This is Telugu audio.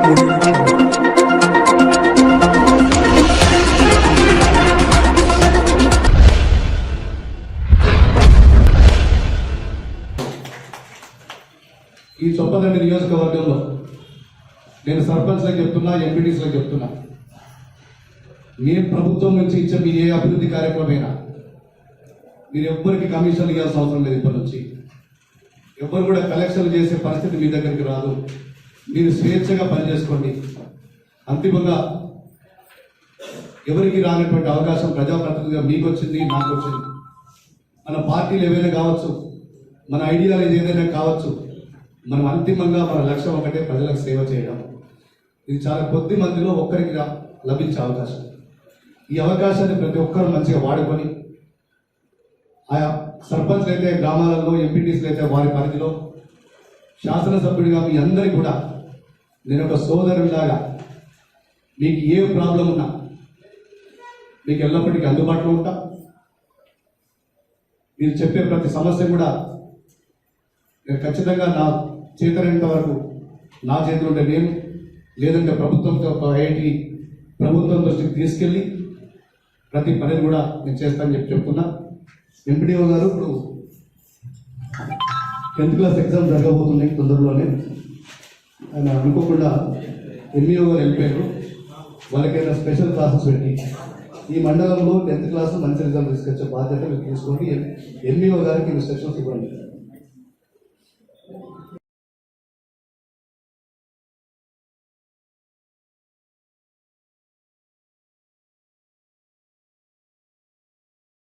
ఈ చొప్పదండి నియోజకవర్గంలో నేను సర్పంచ్లకు చెప్తున్నా, ఎంపీటీసీలకు చెప్తున్నా, మీరు ప్రభుత్వం నుంచి ఇచ్చే మీ ఏ అభివృద్ధి కార్యక్రమమైనా మీరు ఎవ్వరికి కమిషన్లు ఇవ్వాల్సిన అవసరం లేదు. ఇప్పటి నుంచి ఎవ్వరు కూడా కలెక్షన్లు చేసే పరిస్థితి మీ దగ్గరికి రాదు. మీరు స్వేచ్ఛగా పనిచేసుకోండి. అంతిమంగా ఎవరికి రానటువంటి అవకాశం ప్రజాప్రతినిధిగా మీకు వచ్చింది, నాకు వచ్చింది. మన పార్టీలు ఏవైనా కావచ్చు, మన ఐడియాలజీ ఏదైనా కావచ్చు, మనం అంతిమంగా మన లక్ష్యం ఒకటే, ప్రజలకు సేవ చేయడం. ఇది చాలా కొద్ది మందిలో ఒక్కరికి లభించే అవకాశం. ఈ అవకాశాన్ని ప్రతి ఒక్కరు మంచిగా వాడుకొని, ఆయా సర్పంచ్లు అయితే గ్రామాలలో, ఎంపీటీసీలు అయితే వారి పరిధిలో, శాసనసభ్యుడిగా మీ అందరికీ కూడా నేను ఒక సోదరుడిలాగా మీకు ఏ ప్రాబ్లం ఉన్నా మీకు ఎల్లప్పటికీ అందుబాటులో ఉంటా. మీరు చెప్పే ప్రతి సమస్య కూడా నేను ఖచ్చితంగా నా చేతనంత వరకు నా చేతులు ఉంటే నేను, లేదంటే ప్రభుత్వంతో ఒక ఐఐటి ప్రభుత్వం దృష్టికి తీసుకెళ్ళి ప్రతి పనిని కూడా నేను చేస్తానని చెప్తున్నా. ఎంపీడీఓ గారు, ఇప్పుడు 10th క్లాస్ ఎగ్జామ్ జరగబోతున్నాయి తొందరలోనే. ఆయన అనుకోకుండా ఎంఈఓ గారు వెళ్ళిపోయారు. వాళ్ళకైనా స్పెషల్ క్లాసెస్ పెట్టి ఈ మండలంలో 10th క్లాస్ మంచి రిజల్ట్ తీసుకొచ్చే బాధ్యత మీరు తీసుకోండి. ఎంఈఓ గారికి ఇన్స్ట్రక్షన్స్ ఇవ్వండి.